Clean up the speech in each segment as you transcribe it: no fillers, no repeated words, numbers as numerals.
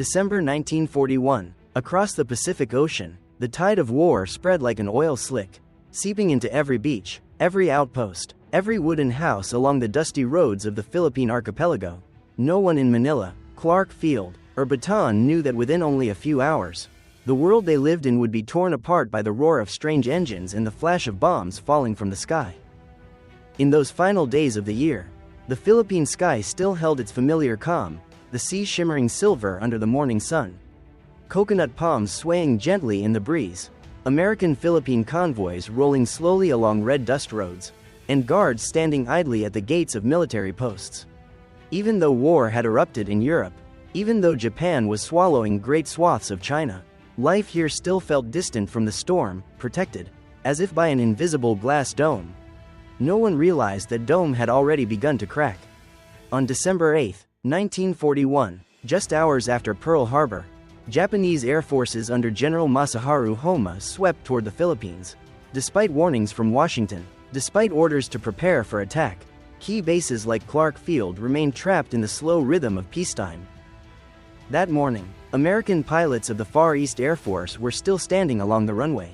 December 1941. Across the Pacific Ocean, the tide of war spread like an oil slick, seeping into every beach, every outpost, every wooden house along the dusty roads of the Philippine archipelago. No one in Manila, Clark Field, or Bataan knew that within only a few hours, the world they lived in would be torn apart by the roar of strange engines and the flash of bombs falling from the sky. In those final days of the year, the Philippine sky still held its familiar calm, the sea shimmering silver under the morning sun. Coconut palms swaying gently in the breeze, American-Philippine convoys rolling slowly along red dust roads, and guards standing idly at the gates of military posts. Even though war had erupted in Europe, even though Japan was swallowing great swaths of China, life here still felt distant from the storm, protected, as if by an invisible glass dome. No one realized that dome had already begun to crack. On December 8, 1941, just hours after Pearl Harbor, Japanese air forces under General Masaharu Homma swept toward the Philippines. Despite warnings from Washington, despite orders to prepare for attack, key bases like Clark Field remained trapped in the slow rhythm of peacetime. That morning, American pilots of the Far East Air Force were still standing along the runway.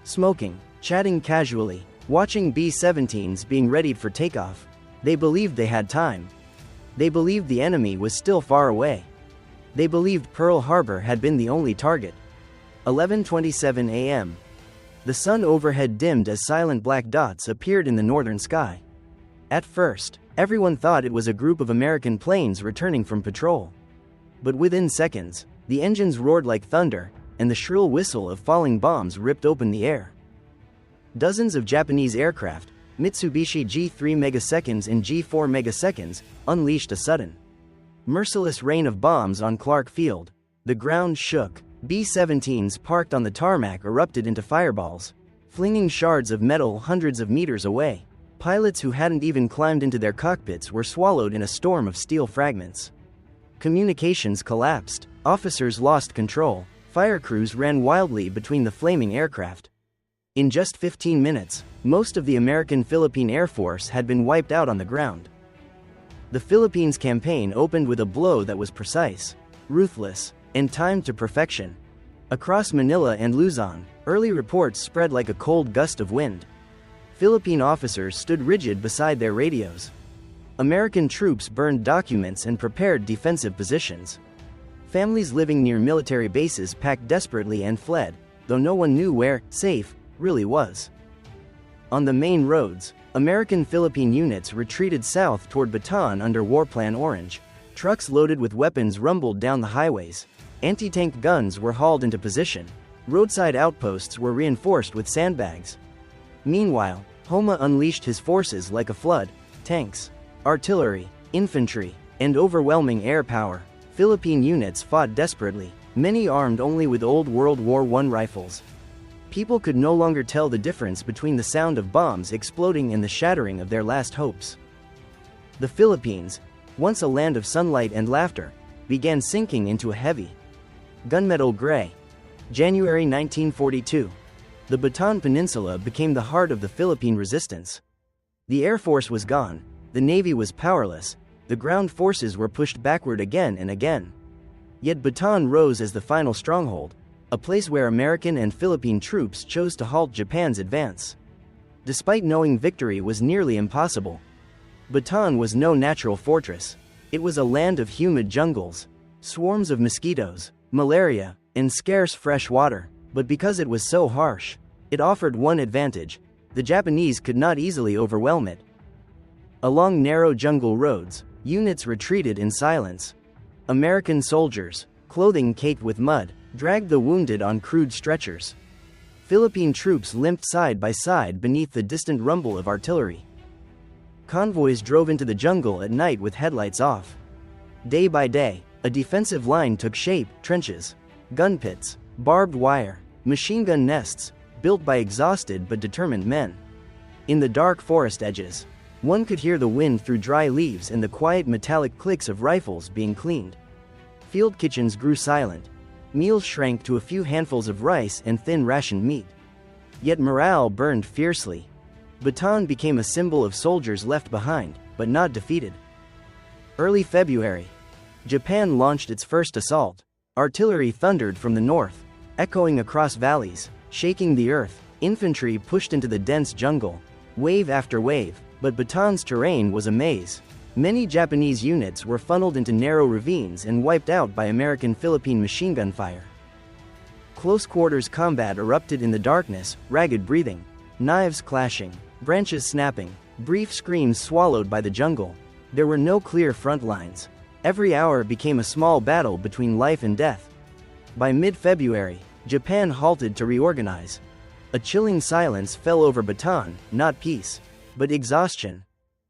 Smoking, chatting casually, watching B-17s being readied for takeoff. They believed they had time. They believed the enemy was still far away. They believed Pearl Harbor had been the only target. 11:27 a.m. The sun overhead dimmed as silent black dots appeared in the northern sky. At first, everyone thought it was a group of American planes returning from patrol. But within seconds, the engines roared like thunder, and the shrill whistle of falling bombs ripped open the air. Dozens of Japanese aircraft, Mitsubishi G3 Megaseconds and G4 Megaseconds, unleashed a sudden, merciless rain of bombs on Clark Field. The ground shook. B-17s parked on the tarmac erupted into fireballs, flinging shards of metal hundreds of meters away. Pilots who hadn't even climbed into their cockpits were swallowed in a storm of steel fragments. Communications collapsed. Officers lost control. Fire crews ran wildly between the flaming aircraft. In just 15 minutes, most of the American-Philippine Air Force had been wiped out on the ground. The Philippines campaign opened with a blow that was precise, ruthless, and timed to perfection. Across Manila and Luzon, early reports spread like a cold gust of wind. Philippine officers stood rigid beside their radios. American troops burned documents and prepared defensive positions. Families living near military bases packed desperately and fled, though no one knew where safe really was. On the main roads, American-Philippine units retreated south toward Bataan under War Plan Orange. Trucks loaded with weapons rumbled down the highways. Anti-tank guns were hauled into position. Roadside outposts were reinforced with sandbags. Meanwhile, Homma unleashed his forces like a flood: tanks, artillery, infantry, and overwhelming air power. Philippine units fought desperately, many armed only with old World War I rifles. People could no longer tell the difference between the sound of bombs exploding and the shattering of their last hopes. The Philippines, once a land of sunlight and laughter, began sinking into a heavy gunmetal gray. January 1942. The Bataan Peninsula became the heart of the Philippine resistance. The Air Force was gone, the Navy was powerless, the ground forces were pushed backward again and again. Yet Bataan rose as the final stronghold, a place where American and Philippine troops chose to halt Japan's advance. Despite knowing victory was nearly impossible, Bataan was no natural fortress. It was a land of humid jungles, swarms of mosquitoes, malaria, and scarce fresh water. But because it was so harsh, it offered one advantage: the Japanese could not easily overwhelm it. Along narrow jungle roads, units retreated in silence. American soldiers, clothing caked with mud, dragged the wounded on crude stretchers. Philippine troops limped side by side beneath the distant rumble of artillery. Convoys drove into the jungle at night with headlights off. Day by day, a defensive line took shape: trenches, gun pits, barbed wire, machine gun nests, built by exhausted but determined men. In the dark forest edges, one could hear the wind through dry leaves and the quiet metallic clicks of rifles being cleaned. Field kitchens grew silent. Meals shrank to a few handfuls of rice and thin rationed meat. Yet morale burned fiercely. Bataan became a symbol of soldiers left behind, but not defeated. Early February. Japan launched its first assault. Artillery thundered from the north, echoing across valleys, shaking the earth. Infantry pushed into the dense jungle, wave after wave, but Bataan's terrain was a maze. Many Japanese units were funneled into narrow ravines and wiped out by American Philippine machine gun fire. Close-quarters combat erupted in the darkness, ragged breathing, knives clashing, branches snapping, brief screams swallowed by the jungle. There were no clear front lines. Every hour became a small battle between life and death. By mid-February, Japan halted to reorganize. A chilling silence fell over Bataan, not peace, but exhaustion.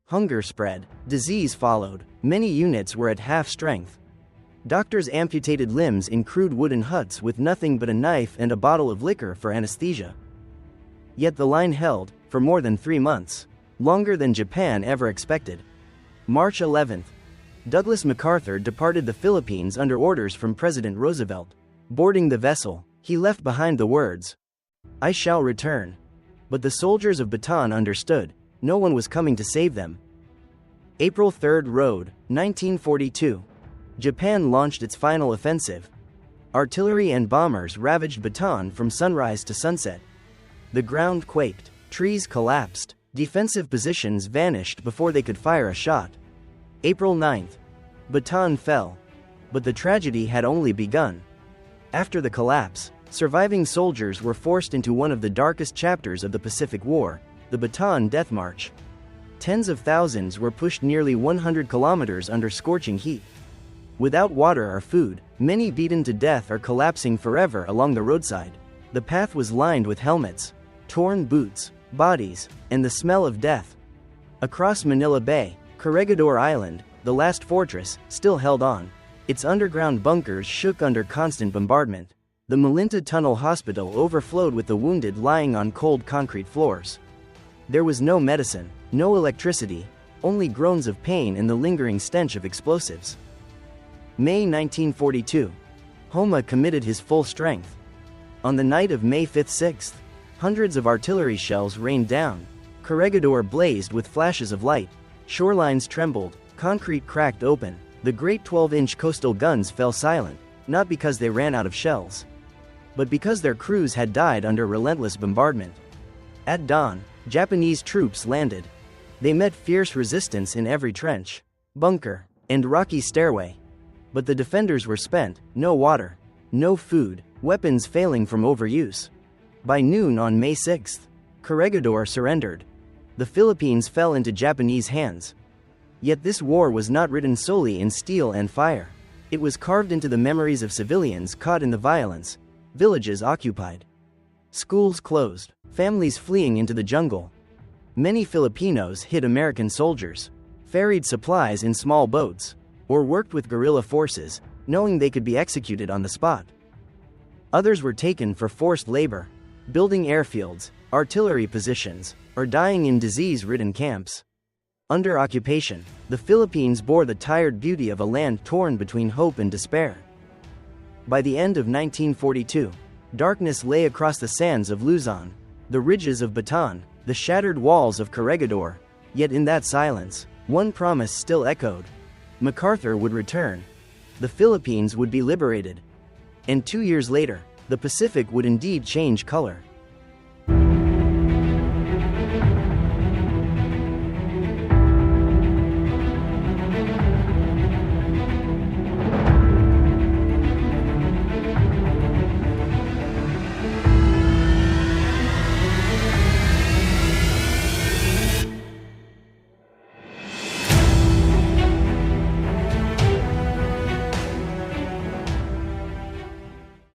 Hunger spread, disease followed, many units were at half strength. Doctors amputated limbs in crude wooden huts with nothing but a knife and a bottle of liquor for anesthesia. Yet the line held, for more than 3 months, longer than Japan ever expected. March 11. Douglas MacArthur departed the Philippines under orders from President Roosevelt. Boarding the vessel, he left behind the words, "I shall return." But the soldiers of Bataan understood, no one was coming to save them. April 3 Road, 1942. Japan launched its final offensive. Artillery and bombers ravaged Bataan from sunrise to sunset. The ground quaked, trees collapsed, defensive positions vanished before they could fire a shot. April 9. Bataan fell. But the tragedy had only begun. After the collapse, surviving soldiers were forced into one of the darkest chapters of the Pacific War, the Bataan Death March. Tens of thousands were pushed nearly 100 kilometers under scorching heat. Without water or food, many beaten to death or collapsing forever along the roadside. The path was lined with helmets, torn boots, bodies, and the smell of death. Across Manila Bay, Corregidor Island, the last fortress, still held on. Its underground bunkers shook under constant bombardment. The Malinta Tunnel Hospital overflowed with the wounded lying on cold concrete floors. There was no medicine, no electricity, only groans of pain and the lingering stench of explosives. May 1942. Homa committed his full strength. On the night of May 5-6, hundreds of artillery shells rained down. Corregidor blazed with flashes of light. Shorelines trembled, concrete cracked open. The great 12-inch coastal guns fell silent, not because they ran out of shells, but because their crews had died under relentless bombardment. At dawn, Japanese troops landed. They met fierce resistance in every trench, bunker, and rocky stairway. But the defenders were spent, no water, no food, weapons failing from overuse. By noon on May 6, Corregidor surrendered. The Philippines fell into Japanese hands. Yet this war was not written solely in steel and fire. It was carved into the memories of civilians caught in the violence, villages occupied, schools closed, families fleeing into the jungle. Many Filipinos hid American soldiers, ferried supplies in small boats, or worked with guerrilla forces, knowing they could be executed on the spot. Others were taken for forced labor, building airfields, artillery positions, or dying in disease-ridden camps. Under occupation, the Philippines bore the tired beauty of a land torn between hope and despair. By the end of 1942, darkness lay across the sands of Luzon, the ridges of Bataan, the shattered walls of Corregidor. Yet in that silence, one promise still echoed. MacArthur would return. The Philippines would be liberated. And 2 years later, the Pacific would indeed change color.